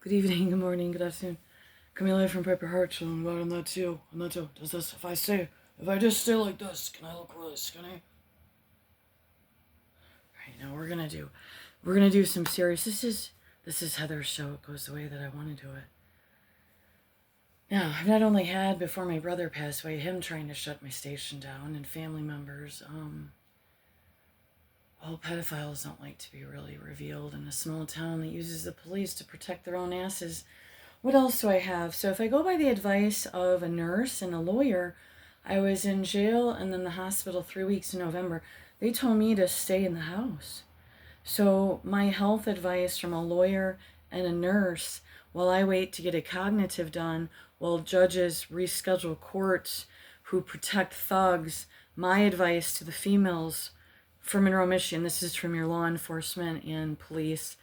Good evening, good morning, good afternoon. Coming live from Paper Heart, chilling out on that too. Does this, if I just stay like this, can I look really skinny? Alright, now we're gonna do some serious, this is Heather's show. It goes the way that I want to do it. Now, I've not only had, before my brother passed away, him trying to shut my station down, and family members, all pedophiles don't like to be really revealed in a small town that uses the police to protect their own asses. What else do I have? So if I go by the advice of a nurse and a lawyer, I was in jail and then the hospital 3 weeks in November. They told me to stay in the house. So my health advice from a lawyer and a nurse, while I wait to get a cognitive done, while judges reschedule courts who protect thugs, my advice to the females from Monroe, Michigan, this is from your law enforcement and police,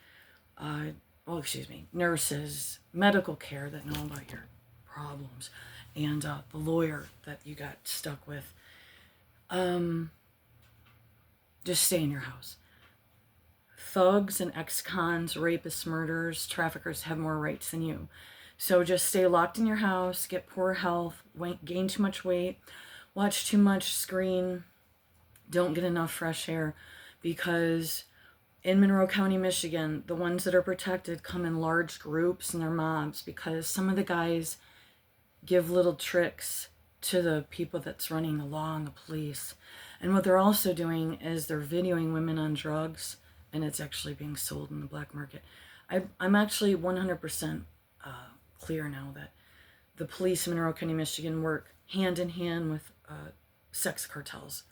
nurses, medical care that know about your problems, and the lawyer that you got stuck with, just stay in your house. Thugs and ex-cons, rapists, murderers, traffickers have more rights than you. So just stay locked in your house, get poor health, gain too much weight, watch too much screen, don't get enough fresh air, because in Monroe County, Michigan, the ones that are protected come in large groups and they're mobs, because some of the guys give little tricks to the people that's running the law and the police. And what they're also doing is they're videoing women on drugs, and it's actually being sold in the black market. I'm actually 100% clear now that the police in Monroe County, Michigan work hand in hand with sex cartels.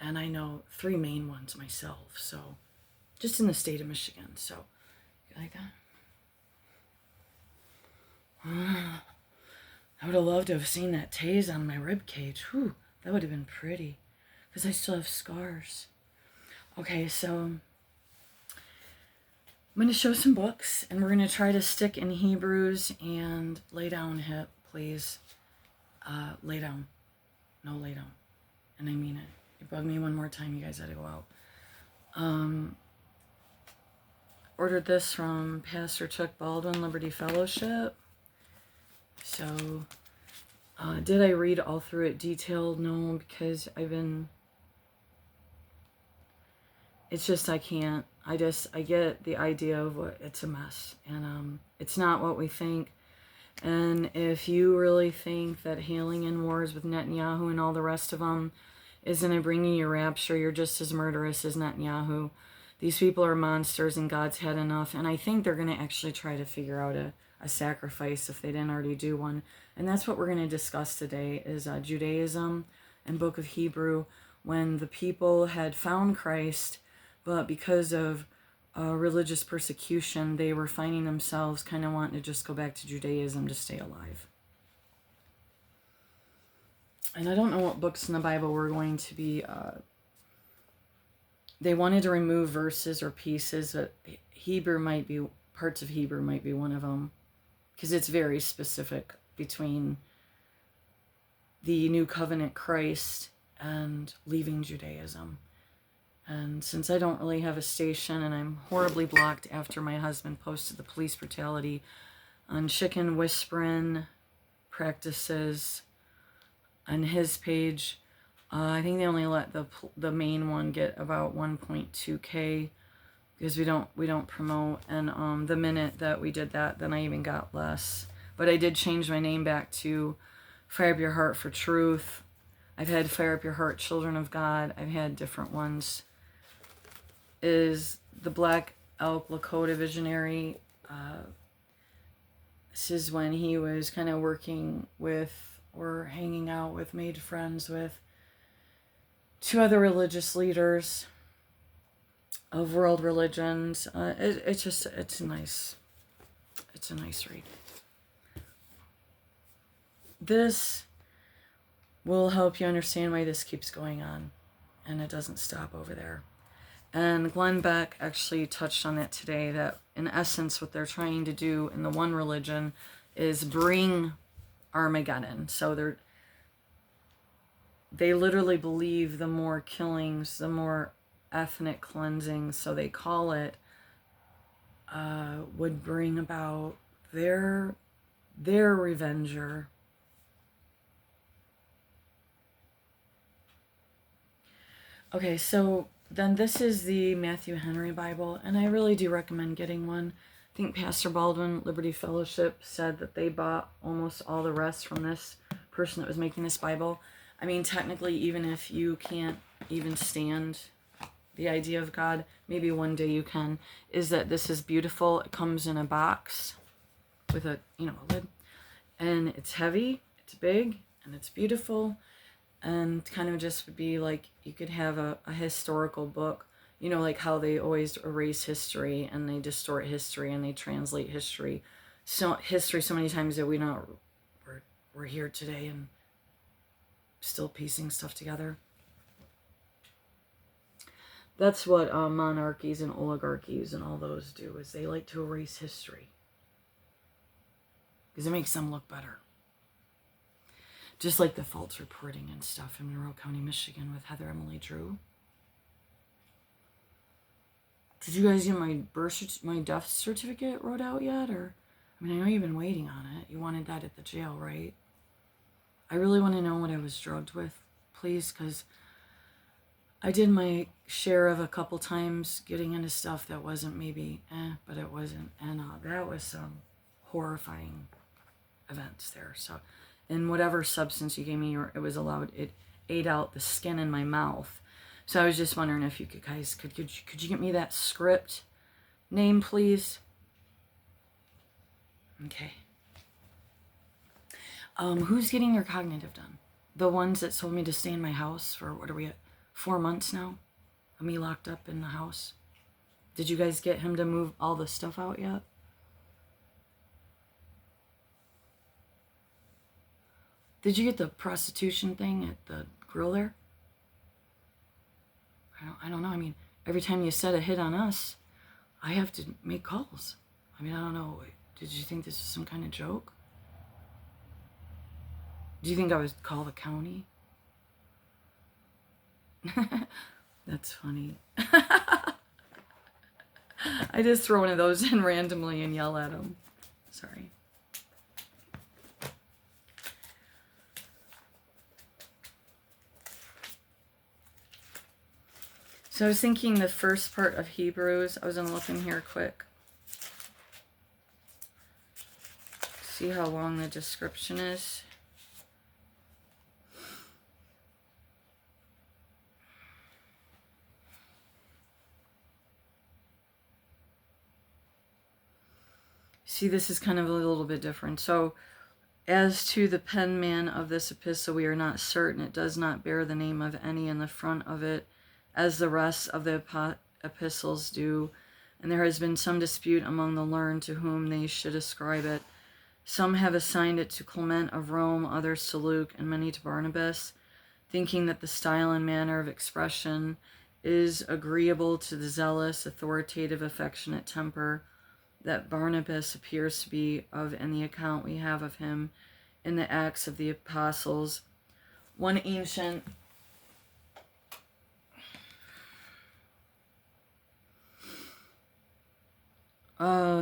And I know 3 main ones myself, so just in the state of Michigan. So, you like that? I would have loved to have seen that tase on my rib cage. Whew, that would have been pretty, because I still have scars. Okay, so I'm going to show some books, and we're going to try to stick in Hebrews. And lay down, hip, please. Lay down. No, lay down. And I mean it. You bug me one more time, you guys had to go out. Ordered this from Pastor Chuck Baldwin, Liberty Fellowship. So, did I read all through it detailed? No, because it's just I can't. I get the idea of what, it's a mess. And it's not what we think. And if you really think that hailing in wars with Netanyahu and all the rest of them isn't going to bring you your rapture, you're just as murderous as Netanyahu. These people are monsters, and God's had enough. And I think they're going to actually try to figure out a sacrifice if they didn't already do one. And that's what we're going to discuss today is Judaism and Book of Hebrew, when the people had found Christ, but because of religious persecution, they were finding themselves kind of wanting to just go back to Judaism to stay alive. And I don't know what books in the Bible were going to be. They wanted to remove verses or pieces. Parts of Hebrew might be one of them, because it's very specific between the New Covenant Christ and leaving Judaism. And since I don't really have a station, and I'm horribly blocked after my husband posted the police brutality on chicken whispering practices on his page, I think they only let the main one get about 1.2K, because we don't promote. And the minute that we did that, then I even got less. But I did change my name back to Fire Up Your Heart for Truth. I've had Fire Up Your Heart, Children of God. I've had different ones. Is the Black Elk Lakota Visionary. This is when he was kind of working with, or hanging out with, made friends with 2 other religious leaders of world religions. It's a nice read. This will help you understand why this keeps going on, and it doesn't stop over there. And Glenn Beck actually touched on it today, that in essence what they're trying to do in the one religion is bring Armageddon. So they literally believe the more killings, the more ethnic cleansing, so they call it, would bring about They're revenger. Okay, so then this is the Matthew Henry Bible, and I really do recommend getting one. I think Pastor Baldwin, Liberty Fellowship, said that they bought almost all the rest from this person that was making this Bible. I mean, technically, even if you can't even stand the idea of God, maybe one day you can, is that this is beautiful. It comes in a box with a lid, and it's heavy, it's big, and it's beautiful, and kind of just would be like you could have a historical book, like how they always erase history and they distort history and they translate history so many times that we're here today and still piecing stuff together. That's what monarchies and oligarchies and all those do, is they like to erase history because it makes them look better. Just like the false reporting and stuff in Monroe County, Michigan with Heather Emily Drew. Did you guys get my death certificate wrote out yet? Or, I mean, I know you've been waiting on it. You wanted that at the jail, right? I really want to know what I was drugged with, please, because I did my share of a couple times getting into stuff that wasn't maybe, but it wasn't. And that was some horrifying events there. So, and whatever substance you gave me, it was allowed, it ate out the skin in my mouth. So I was just wondering if you guys could you get me that script name, please? Okay. Who's getting your cognitive done? The ones that told me to stay in my house for, what are we at, 4 months now? Of me locked up in the house. Did you guys get him to move all the stuff out yet? Did you get the prostitution thing at the grill there? I don't know. I mean, every time you set a hit on us, I have to make calls. I mean, I don't know. Did you think this was some kind of joke? Do you think I would call the county? That's funny. I just throw one of those in randomly and yell at them. Sorry. So I was thinking the first part of Hebrews, I was going to look in here quick. See how long the description is. See, this is kind of a little bit different. So, as to the penman of this epistle, we are not certain. It does not bear the name of any in the front of it, as the rest of the epistles do. And there has been some dispute among the learned to whom they should ascribe it. Some have assigned it to Clement of Rome, others to Luke, and many to Barnabas, thinking that the style and manner of expression is agreeable to the zealous, authoritative, affectionate temper that Barnabas appears to be of in the account we have of him in the Acts of the Apostles. One ancient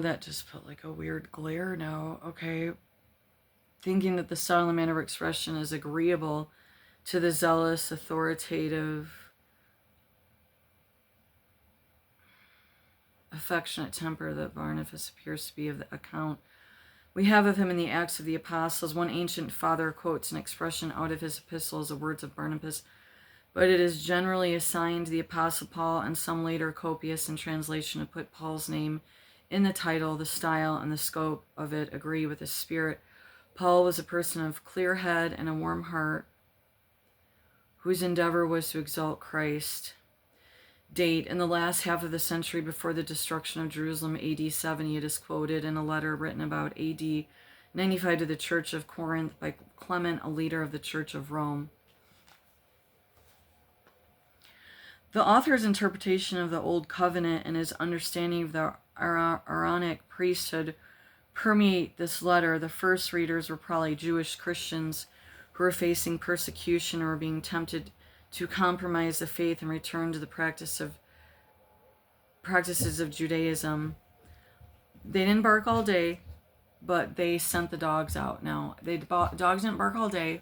that just put like a weird glare now. Okay. Thinking that the style and manner of expression is agreeable to the zealous, authoritative, affectionate temper that Barnabas appears to be of the account we have of him in the Acts of the Apostles. One ancient father quotes an expression out of his epistles, the words of Barnabas, but it is generally assigned to the Apostle Paul, and some later copious in translation have put Paul's name in the title. The style and the scope of it agree with his spirit. Paul was a person of clear head and a warm heart, whose endeavor was to exalt Christ. Date: in the last half of the century before the destruction of Jerusalem, AD 70. It is quoted in a letter written about AD 95 to the Church of Corinth by Clement, a leader of the Church of Rome. The author's interpretation of the Old Covenant and his understanding of the Aaronic priesthood permeate this letter. The first readers were probably Jewish Christians who were facing persecution or being tempted to compromise the faith and return to the practices of Judaism. They didn't bark all day. but they sent the dogs out. Now, dogs didn't bark all day,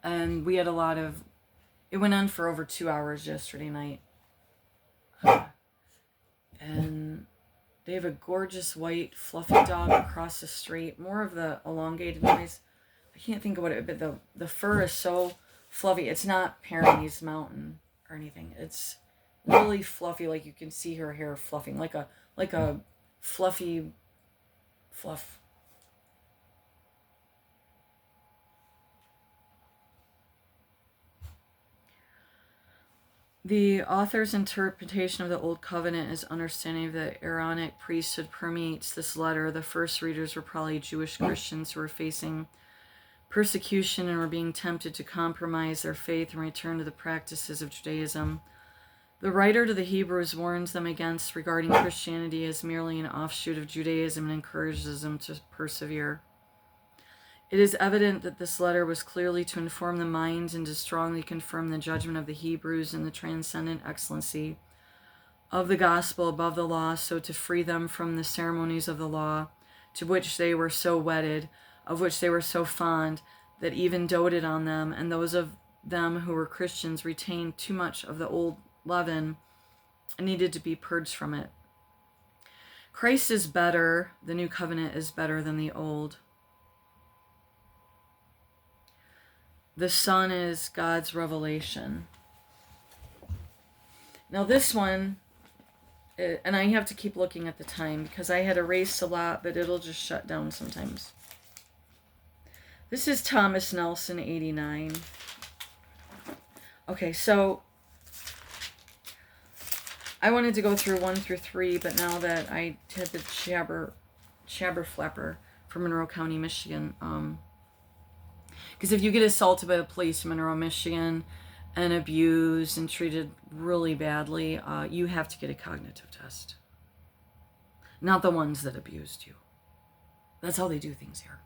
and we had it went on for over 2 hours yesterday night. And they have a gorgeous white fluffy dog across the street, more of the elongated noise. I can't think of what it, but the fur is so fluffy. It's not Pyrenees Mountain or anything. It's really fluffy, like you can see her hair fluffing, like a fluffy fluff. The author's interpretation of the Old Covenant is understanding of the Aaronic priesthood permeates this letter. The first readers were probably Jewish Christians who were facing persecution and were being tempted to compromise their faith and return to the practices of Judaism. The writer to the Hebrews warns them against regarding Christianity as merely an offshoot of Judaism and encourages them to persevere. It is evident that this letter was clearly to inform the minds and to strongly confirm the judgment of the Hebrews and the transcendent excellency of the gospel above the law, so to free them from the ceremonies of the law, to which they were so wedded, of which they were so fond, that even doted on them, and those of them who were Christians retained too much of the old leaven and needed to be purged from it. Christ is better, the new covenant is better than the old. The Son is God's revelation. Now this one, and I have to keep looking at the time because I had erased a lot, but it'll just shut down sometimes. This is Thomas Nelson, 89. Okay, so I wanted to go through 1 through 3, but now that I had the Jabber Flapper from Monroe County, Michigan, because if you get assaulted by the police in Monroe, Michigan, and abused and treated really badly, you have to get a cognitive test. Not the ones that abused you. That's how they do things here.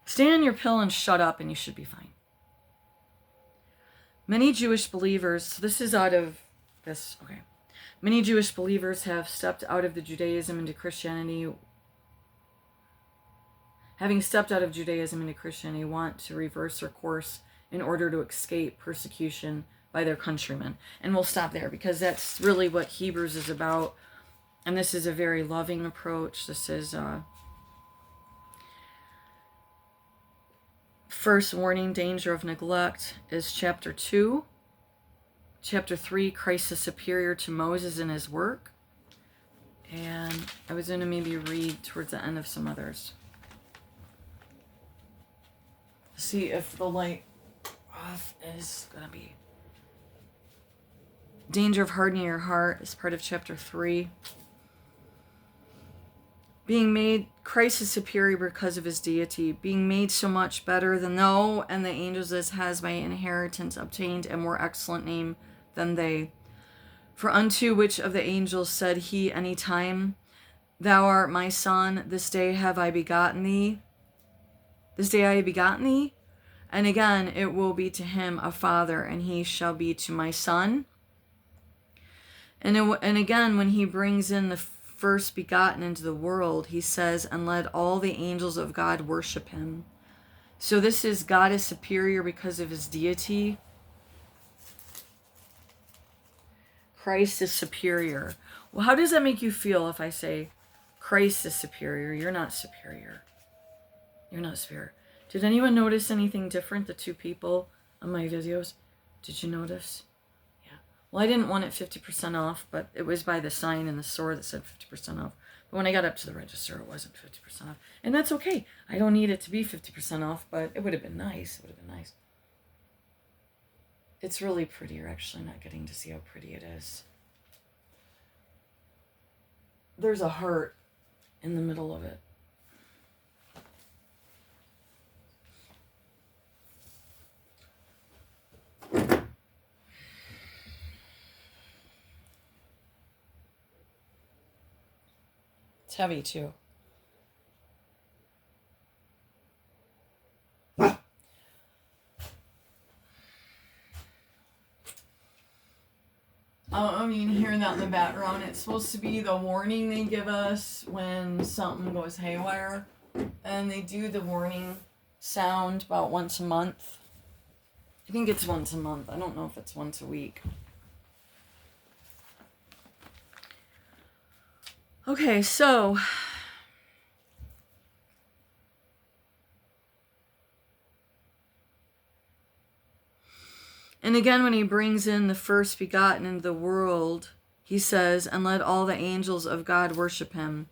Stay on your pill and shut up and you should be fine. Many Jewish believers, so this is out of this, okay. Many Jewish believers have stepped out of the Judaism into Christianity. Having stepped out of Judaism into Christianity, want to reverse their course in order to escape persecution by their countrymen. And we'll stop there because that's really what Hebrews is about. And this is a very loving approach. This is first warning, danger of neglect is chapter 2. Chapter 3, Christ is superior to Moses in his work. And I was going to maybe read towards the end of some others. See if the light off is going to be. Danger of hardening your heart is part of chapter 3. Being made, Christ is superior because of his deity. Being made so much better than thou and the angels as has by inheritance obtained a more excellent name than they. For unto which of the angels said he any time, Thou art my son, this day have I begotten thee? This day I have begotten thee? And again, it will be to him a father, and he shall be to my son. And again, when he brings in the first begotten into the world, he says, and let all the angels of God worship him. So this is God is superior because of his deity. Christ is superior. Well, how does that make you feel if I say Christ is superior? You're not superior. You're not superior. Did anyone notice anything different, the two people on my videos? Did you notice? Yeah. Well, I didn't want it 50% off, but it was by the sign in the store that said 50% off. But when I got up to the register, it wasn't 50% off. And that's okay. I don't need it to be 50% off, but it would have been nice. It would have been nice. It's really pretty. You're actually not getting to see how pretty it is. There's a heart in the middle of it. It's heavy too. I mean, hearing that out in the background. It's supposed to be the warning they give us when something goes haywire. And they do the warning sound about once a month. I think it's once a month. I don't know if it's once a week. Okay, so and again, when he brings in the first begotten into the world, he says, and let all the angels of God worship him.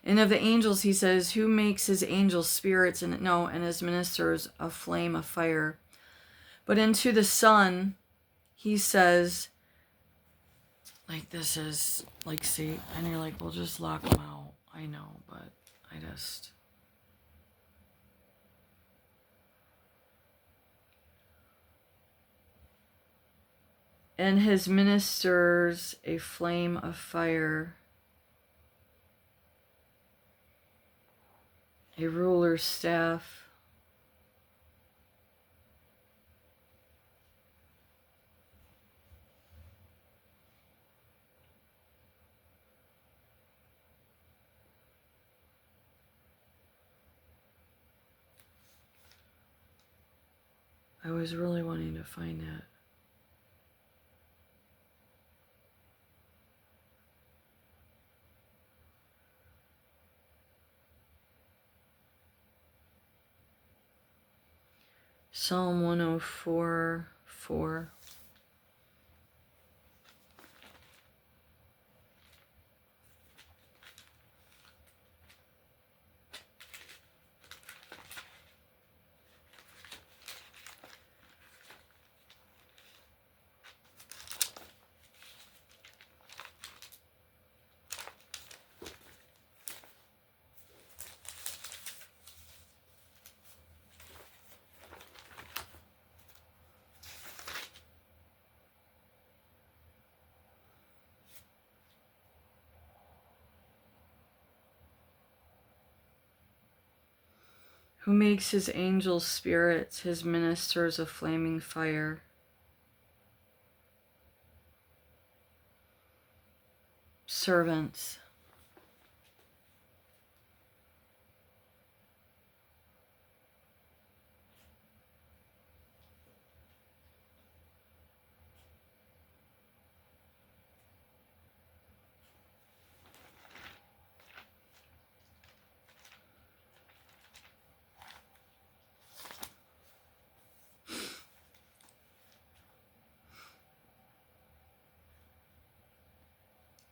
And of the angels, he says, who makes his angels spirits and his ministers a flame of fire. But into the Son, he says, like, this is, like, see, and you're like, well, just lock them out. I know, but I just... And his ministers a flame of fire, a ruler's staff. I was really wanting to find that. Psalm 104:4. Who makes his angels spirits, his ministers a flaming fire. Servants.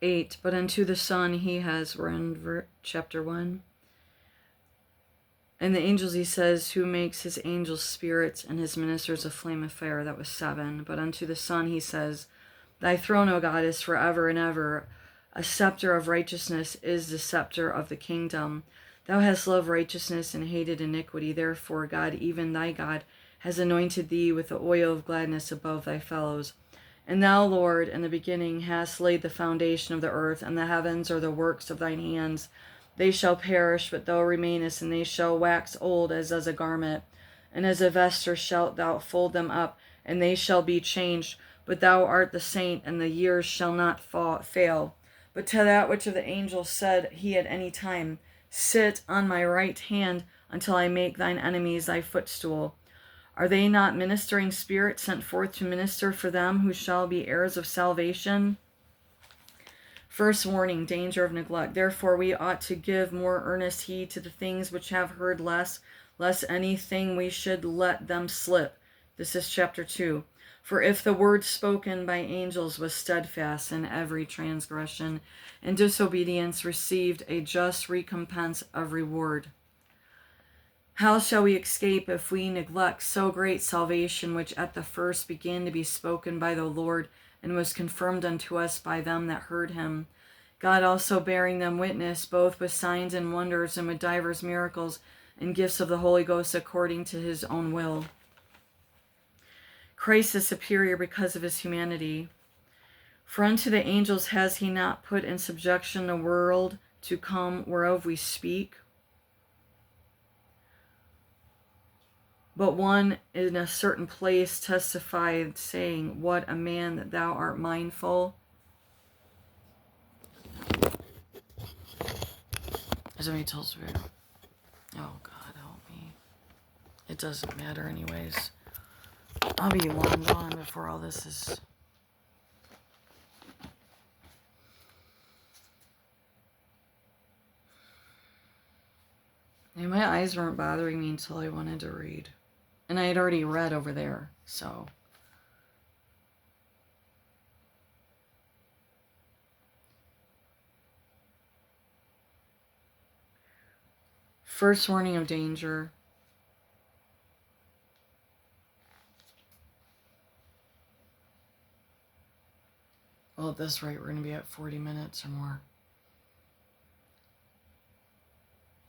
Eight, but unto the Son he has, we're in chapter 1. And the angels, he says, who makes his angels spirits and his ministers a flame of fire. That was 7. But unto the Son he says, thy throne, O God, is forever and ever. A scepter of righteousness is the scepter of the kingdom. Thou hast loved righteousness and hated iniquity. Therefore, God, even thy God, has anointed thee with the oil of gladness above thy fellows. And thou, Lord, in the beginning hast laid the foundation of the earth, and the heavens are the works of thine hands. They shall perish, but thou remainest, and they shall wax old as a garment. And as a vesture shalt thou fold them up, and they shall be changed. But thou art the saint, and the years shall not fail. But to that which of the angels said he at any time, sit on my right hand until I make thine enemies thy footstool. Are they not ministering spirits sent forth to minister for them who shall be heirs of salvation? First warning, danger of neglect. Therefore we ought to give more earnest heed to the things which have heard less anything we should let them slip. This is chapter 2. For if the word spoken by angels was steadfast, and every transgression and disobedience received a just recompense of reward, how shall we escape if we neglect so great salvation, which at the first began to be spoken by the Lord, and was confirmed unto us by them that heard him? God also bearing them witness, both with signs and wonders, and with divers miracles, and gifts of the Holy Ghost according to his own will. Christ is superior because of his humanity. For unto the angels has he not put in subjection the world to come whereof we speak? But one in a certain place testified, saying, what a man that thou art mindful. Somebody tells me, oh God, help me. It doesn't matter anyways. I'll be long gone before all this is... And my eyes weren't bothering me until I wanted to read. And I had already read over there, so... First warning of danger. Well, at this rate, we're going to be at 40 minutes or more.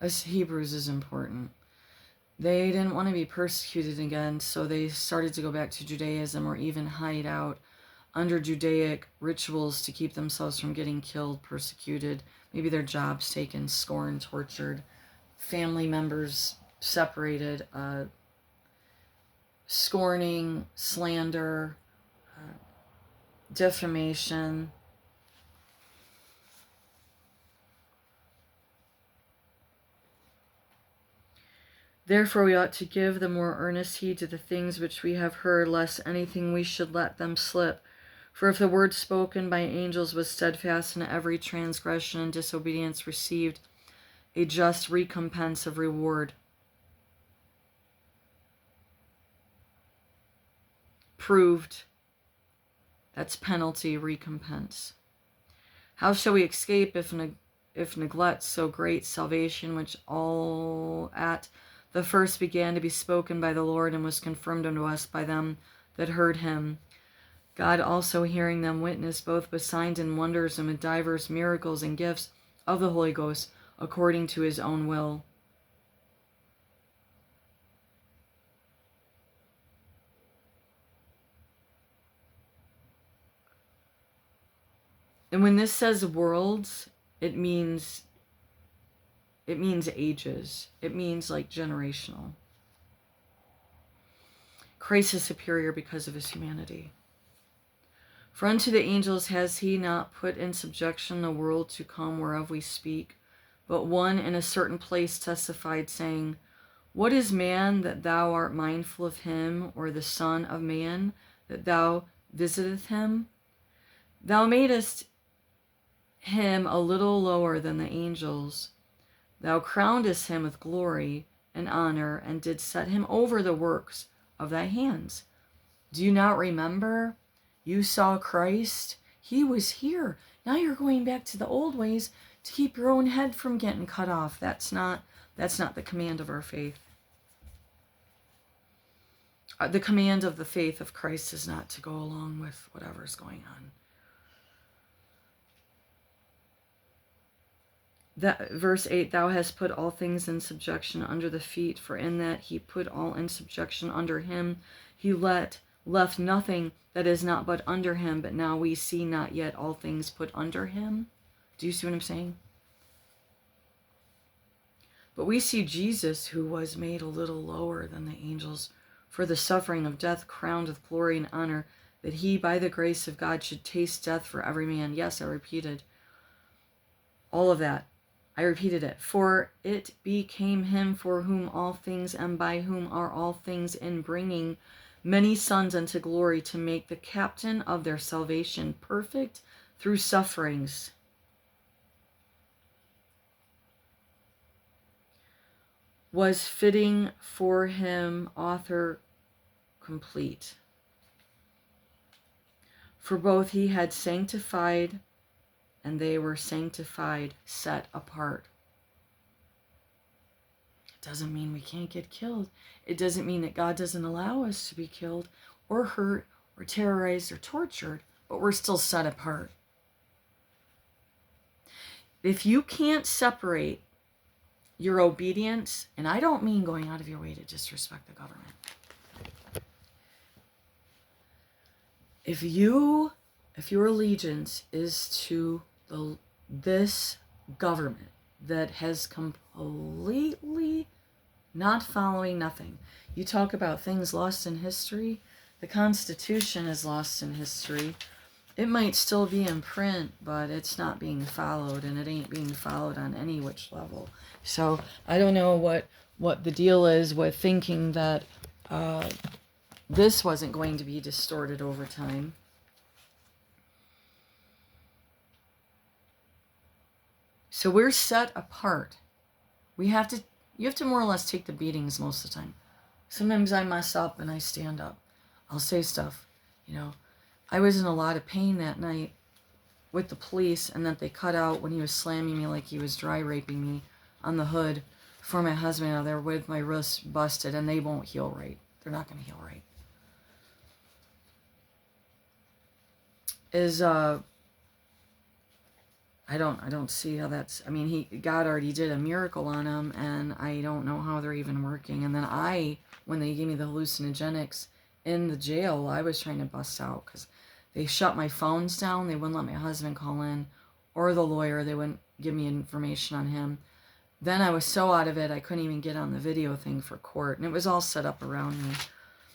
This Hebrews is important. They didn't want to be persecuted again, so they started to go back to Judaism or even hide out under Judaic rituals to keep themselves from getting killed, persecuted, maybe their jobs taken, scorned, tortured, family members separated, scorning, slander, defamation. Therefore we ought to give the more earnest heed to the things which we have heard, lest anything we should let them slip. For if the word spoken by angels was steadfast, and every transgression and disobedience received a just recompense of reward. Proved. That's penalty, recompense. How shall we escape if neglect so great salvation, which all at the first began to be spoken by the Lord, and was confirmed unto us by them that heard him? God also hearing them witness both with signs and wonders, and with divers miracles and gifts of the Holy Ghost, according to his own will. And when this says worlds, it means ages. It means like generational. Christ is superior because of his humanity. For unto the angels has he not put in subjection the world to come whereof we speak, but one in a certain place testified, saying, What is man that thou art mindful of him, or the son of man that thou visiteth him? Thou madest him a little lower than the angels. Thou crownedest him with glory and honor, and didst set him over the works of thy hands. Do you not remember? You saw Christ. He was here. Now you're going back to the old ways to keep your own head from getting cut off. That's not the command of our faith. The command of the faith of Christ is not to go along with whatever's going on. Verse 8, thou hast put all things in subjection under the feet, for in that he put all in subjection under him, he left nothing that is not but under him, but now we see not yet all things put under him. Do you see what I'm saying? But we see Jesus, who was made a little lower than the angels, for the suffering of death, crowned with glory and honor, that he, by the grace of God, should taste death for every man. Yes, I repeated all of that. I repeated it. For it became him for whom all things and by whom are all things, in bringing many sons unto glory, to make the captain of their salvation perfect through sufferings. Was fitting for him author complete. For both he had sanctified, and they were sanctified, set apart. It doesn't mean we can't get killed. It doesn't mean that God doesn't allow us to be killed or hurt or terrorized or tortured, but we're still set apart. If you can't separate your obedience, and I don't mean going out of your way to disrespect the government. If your allegiance is to this government that has completely not following nothing. You talk about things lost in history. The Constitution is lost in history. it might still be in print, but it's not being followed, and it ain't being followed on any which level. So I don't know what the deal is with thinking that this wasn't going to be distorted over time. So we're set apart. You have to more or less take the beatings most of the time. Sometimes I mess up and I stand up. I'll say stuff, I was in a lot of pain that night with the police, and that they cut out when he was slamming me like he was dry raping me on the hood for my husband out there with my wrists busted, and they won't heal right. They're not going to heal right. I don't see how that's, God already did a miracle on him, and I don't know how they're even working. And then when they gave me the hallucinogenics in the jail, I was trying to bust out because they shut my phones down. They wouldn't let my husband call in or the lawyer. They wouldn't give me information on him. Then I was so out of it, I couldn't even get on the video thing for court. And it was all set up around me.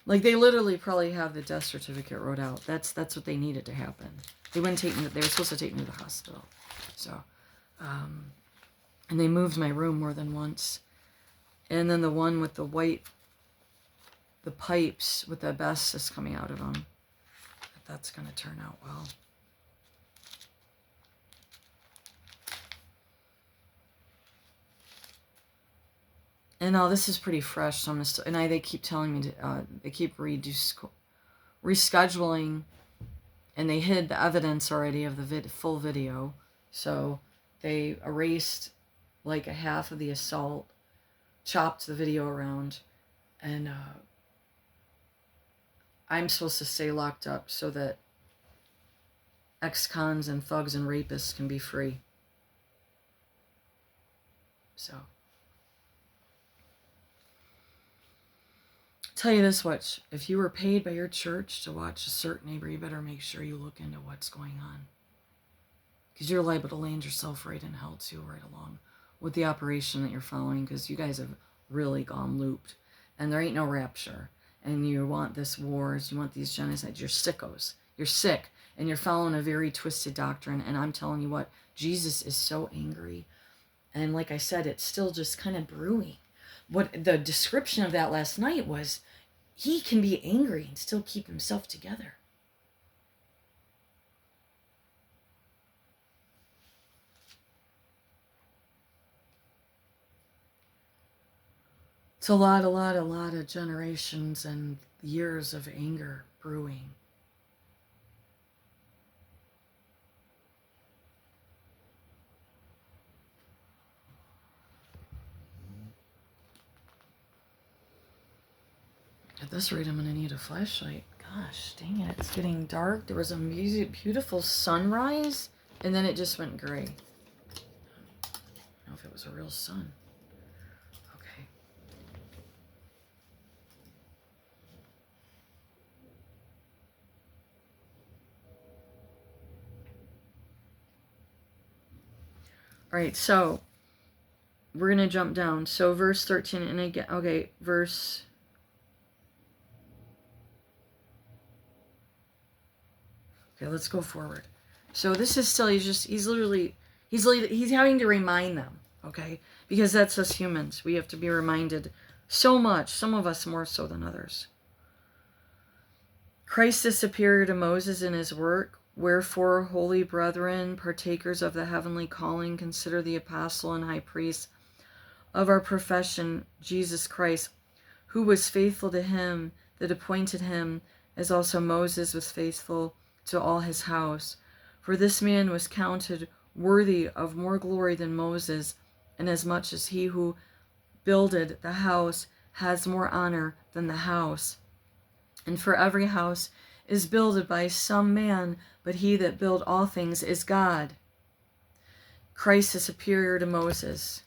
Like, they literally probably have the death certificate wrote out. That's what they needed to happen. They were supposed to take me to the hospital. So, and they moved my room more than once. And then the one with the pipes with the asbestos coming out of them. That's going to turn out well. And now this is pretty fresh, so they keep telling me they keep rescheduling, and they hid the evidence already of the full video, so they erased like a half of the assault, chopped the video around, and I'm supposed to stay locked up so that ex-cons and thugs and rapists can be free. So, tell you this much, if you were paid by your church to watch a certain neighbor, you better make sure you look into what's going on. Because you're liable to land yourself right in hell too, right along with the operation that you're following, because you guys have really gone looped. And there ain't no rapture. And you want this wars, you want these genocides. You're sickos. You're sick. And you're following a very twisted doctrine. And I'm telling you what, Jesus is so angry. And like I said, it's still just kind of brewing. What the description of that last night was, he can be angry and still keep himself together. It's a lot of generations and years of anger brewing. At this rate, I'm going to need a flashlight. Gosh, dang it. It's getting dark. There was a beautiful sunrise, and then it just went gray. I don't know if it was a real sun. Okay. All right, so we're going to jump down. So verse 13, and again, okay, verse... Okay, let's go forward. So this is still, he's having to remind them, okay? Because that's us humans. We have to be reminded so much, some of us more so than others. Christ is superior to Moses in his work. Wherefore, holy brethren, partakers of the heavenly calling, consider the apostle and high priest of our profession, Jesus Christ, who was faithful to him that appointed him, as also Moses was faithful to all his house. For this man was counted worthy of more glory than Moses, inasmuch as he who builded the house has more honor than the house. And for every house is builded by some man, but he that built all things is God. Christ is superior to Moses.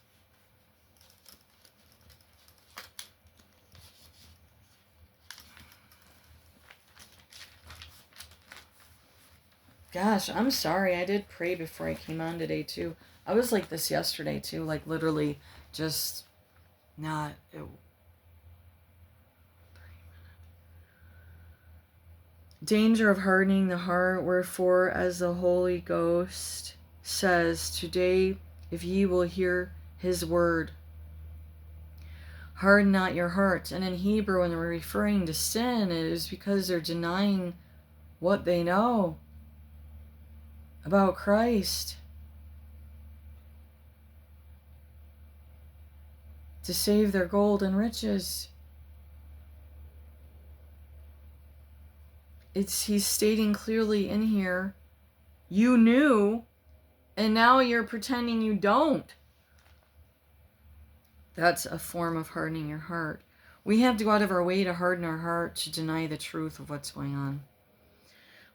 Gosh, I'm sorry. I did pray before I came on today, too. I was like this yesterday, too. Like, literally just not... Danger of hardening the heart, wherefore, as the Holy Ghost says, today, if ye will hear his word, harden not your hearts. And in Hebrew, when they're referring to sin, it is because they're denying what they know about Christ to save their gold and riches. He's stating clearly in here, you knew, and now you're pretending you don't. That's a form of hardening your heart. We have to go out of our way to harden our heart, to deny the truth of what's going on.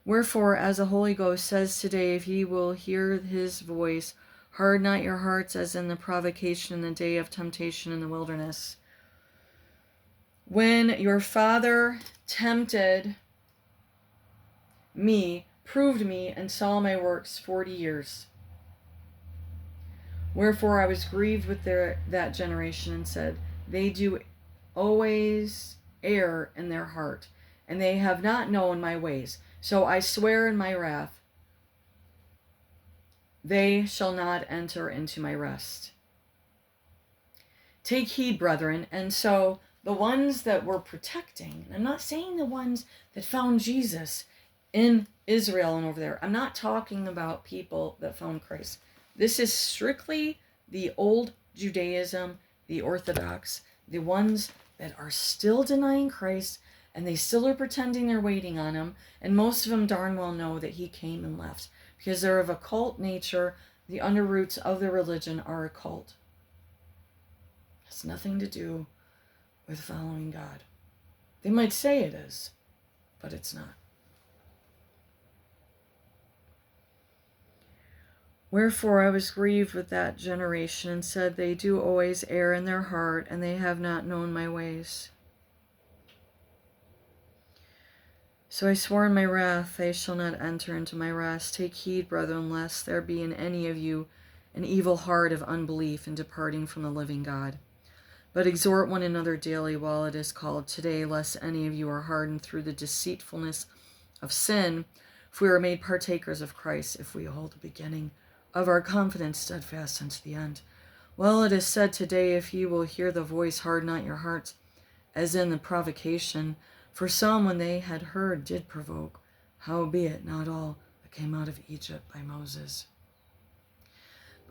Wherefore, as the Holy Ghost says today, if ye will hear his voice, harden not your hearts as in the provocation in the day of temptation in the wilderness. When your father tempted me, proved me, and saw my works 40 years. Wherefore I was grieved with that generation, and said, they do always err in their heart, and they have not known my ways. So I swear in my wrath, they shall not enter into my rest. Take heed, brethren. And so the ones that were protecting, I'm not saying the ones that found Jesus in Israel and over there. I'm not talking about people that found Christ. This is strictly the old Judaism, the Orthodox, the ones that are still denying Christ, and they still are pretending they're waiting on him, and most of them darn well know that he came and left, because they're of occult nature. The underroots of the religion are occult. It has nothing to do with following God. They might say it is, but it's not. Wherefore I was grieved with that generation, and said, they do always err in their heart, and they have not known my ways. So I swore in my wrath, they shall not enter into my rest. Take heed, brethren, lest there be in any of you an evil heart of unbelief in departing from the living God. But exhort one another daily while it is called today, lest any of you are hardened through the deceitfulness of sin. If we are made partakers of Christ, if we hold the beginning of our confidence steadfast unto the end. Well, it is said today, if ye will hear the voice, harden not your hearts, as in the provocation. For some, when they had heard, did provoke, howbeit not all that came out of Egypt by Moses.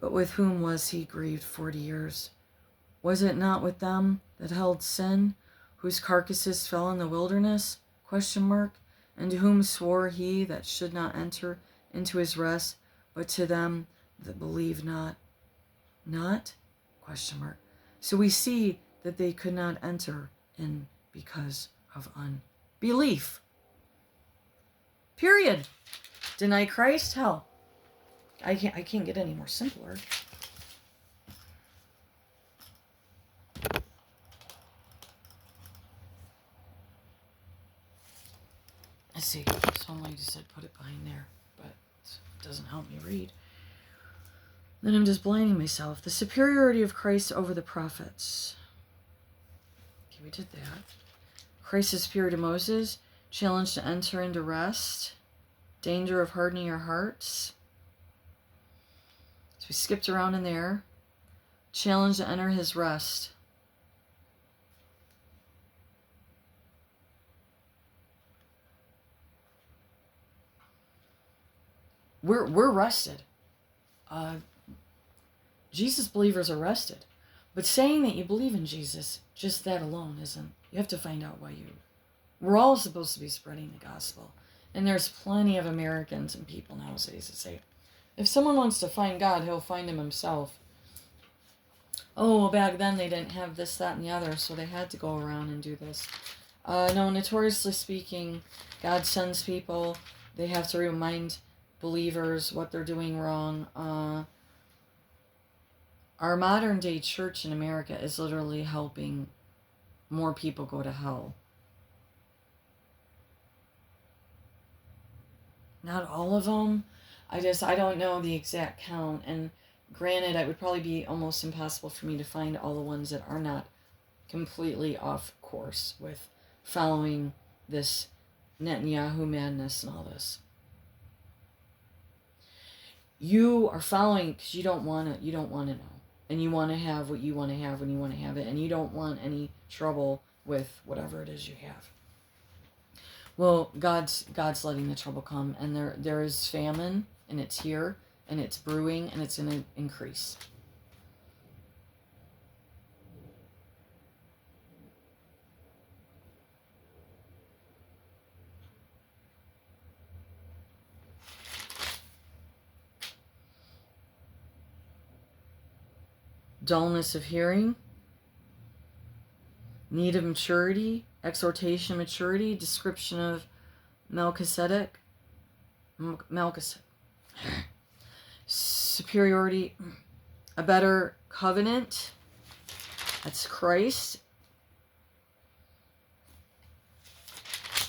But with whom was he grieved 40 years? Was it not with them that held sin, whose carcasses fell in the wilderness? ? And to whom swore he that should not enter into his rest, but to them that believe not? Not? ? So we see that they could not enter in because of unbelief. Period. Deny Christ? Hell. I can't get any more simpler. Let's see. Some lady said put it behind there, but it doesn't help me read. Then I'm just blinding myself. The superiority of Christ over the prophets. Okay, we did that. Christ is superior to Moses. Challenge to enter into rest. Danger of hardening your hearts. So we skipped around in there. Challenge to enter his rest. We're rested. Jesus believers are rested. But saying that you believe in Jesus, just that alone isn't. You have to find out why you. We're all supposed to be spreading the gospel. And there's plenty of Americans and people nowadays that say, if someone wants to find God, he'll find him himself. Oh, well, back then they didn't have this, that, and the other, so they had to go around and do this. No, notoriously speaking, God sends people. They have to remind believers what they're doing wrong. Our modern day church in America is literally helping more people go to hell. Not all of them. I don't know the exact count. And granted, it would probably be almost impossible for me to find all the ones that are not completely off course with following this Netanyahu madness and all this. You are following because you don't want to know. And you want to have what you want to have when you want to have it. And you don't want any trouble with whatever it is you have. Well, God's letting the trouble come. And there is famine. And it's here. And it's brewing. And it's going to increase. Dullness of hearing, need of maturity, exhortation, maturity, description of Melchizedek, superiority, a better covenant, that's Christ.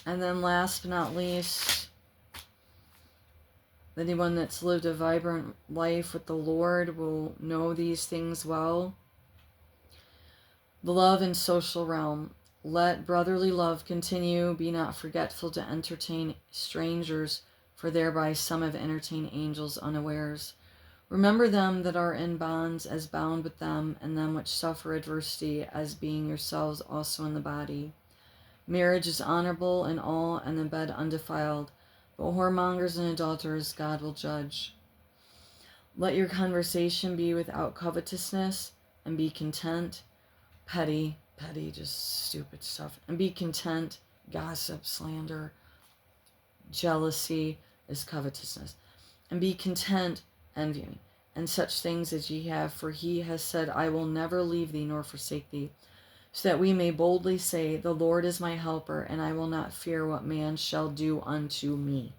And then last but not least, anyone that's lived a vibrant life with the Lord will know these things well. The love and social realm. Let brotherly love continue. Be not forgetful to entertain strangers, for thereby some have entertained angels unawares. Remember them that are in bonds as bound with them, and them which suffer adversity as being yourselves also in the body. Marriage is honorable in all, and the bed undefiled, but whoremongers and adulterers God will judge. Let your conversation be without covetousness, and be content. Petty, just stupid stuff. And be content. Gossip, slander, jealousy is covetousness. And be content, envying, and such things as ye have, for he has said, I will never leave thee nor forsake thee, so that we may boldly say, the Lord is my helper, and I will not fear what man shall do unto me.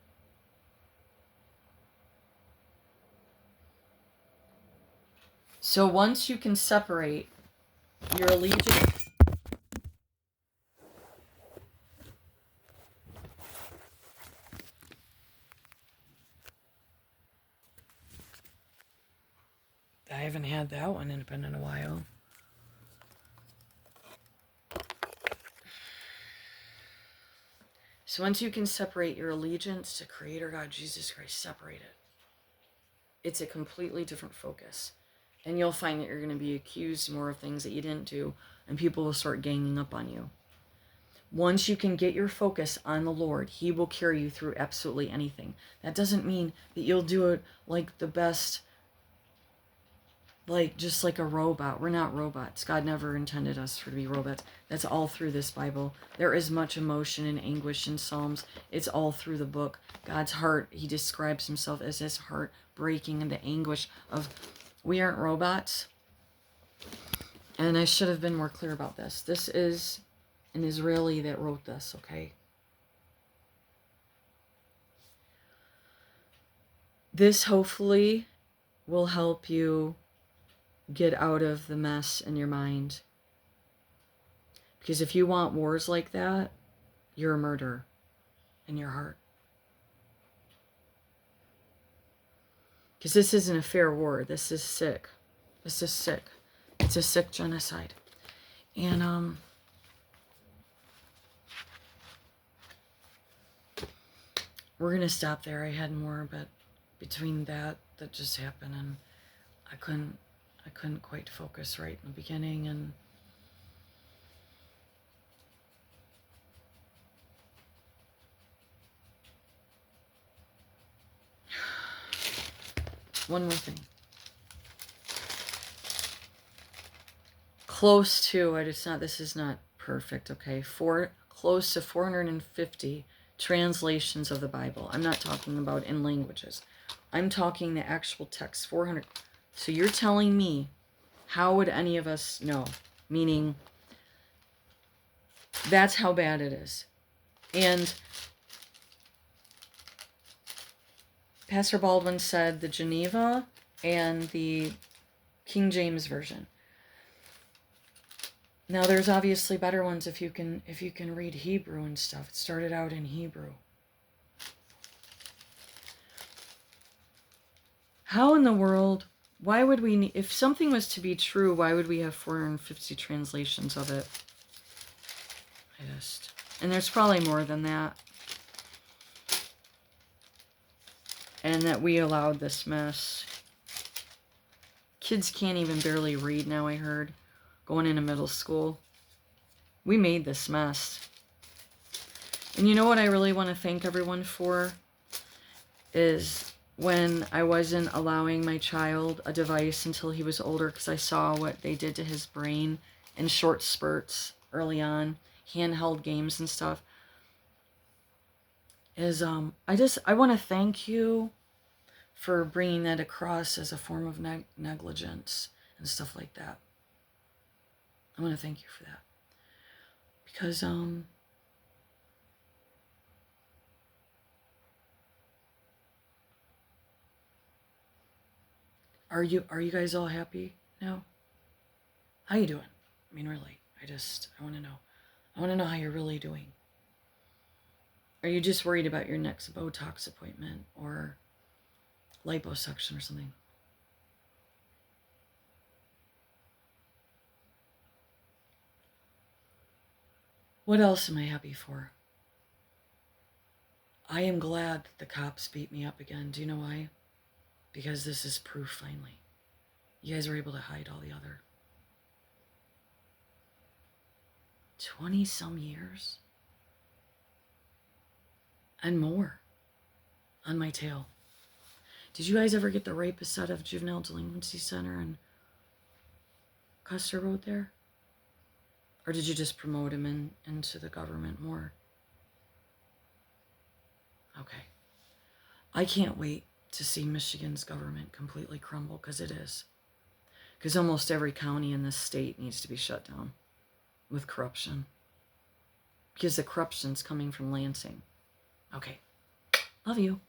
So once you can separate your allegiance, I haven't had that one in a while. So once you can separate your allegiance to Creator God, Jesus Christ, separate it. It's a completely different focus. And you'll find that you're going to be accused more of things that you didn't do, and people will start ganging up on you. Once you can get your focus on the Lord, He will carry you through absolutely anything. That doesn't mean that you'll do it like the best, like just like a robot. We're not robots. God never intended us to be robots. That's all through this Bible. There is much emotion and anguish in Psalms. It's all through the book. God's heart, He describes Himself as His heart breaking in the anguish of, we aren't robots. And I should have been more clear about this. This is an Israeli that wrote this, okay? This hopefully will help you get out of the mess in your mind. Because if you want wars like that, you're a murderer in your heart. Because this isn't a fair war. This is sick. This is sick. It's a sick genocide. And we're going to stop there. I had more, but between that just happened, and I couldn't quite focus right in the beginning, and one more thing. Close to, this is not perfect, okay? Close to 450 translations of the Bible. I'm not talking about in languages. I'm talking the actual text, 400. So you're telling me, how would any of us know? Meaning, that's how bad it is. And Pastor Baldwin said the Geneva and the King James Version. Now there's obviously better ones if you can read Hebrew and stuff. It started out in Hebrew. How in the world, why would we, if something was to be true, why would we have 450 translations of it? And there's probably more than that. and that we allowed this mess. Kids can't even barely read now, I heard, going into middle school. We made this mess. And you know what I really want to thank everyone for? Is when I wasn't allowing my child a device until he was older, because I saw what they did to his brain in short spurts early on, handheld games and stuff, is I want to thank you for bringing that across as a form of negligence and stuff like that. I want to thank you for that. Because are you guys all happy now? How you doing? I mean, really, I want to know. I want to know how you're really doing. Are you just worried about your next Botox appointment or liposuction or something? What else am I happy for? I am glad that the cops beat me up again. Do you know why? Because this is proof, finally. You guys were able to hide all the other 20-some years and more on my tail. Did you guys ever get the Rapists out of Juvenile Delinquency Center and Custer Road there? Or did you just promote him into the government more? Okay. I can't wait to see Michigan's government completely crumble, because it is. Because almost every county in this state needs to be shut down with corruption. Because the corruption's coming from Lansing. Okay. Love you.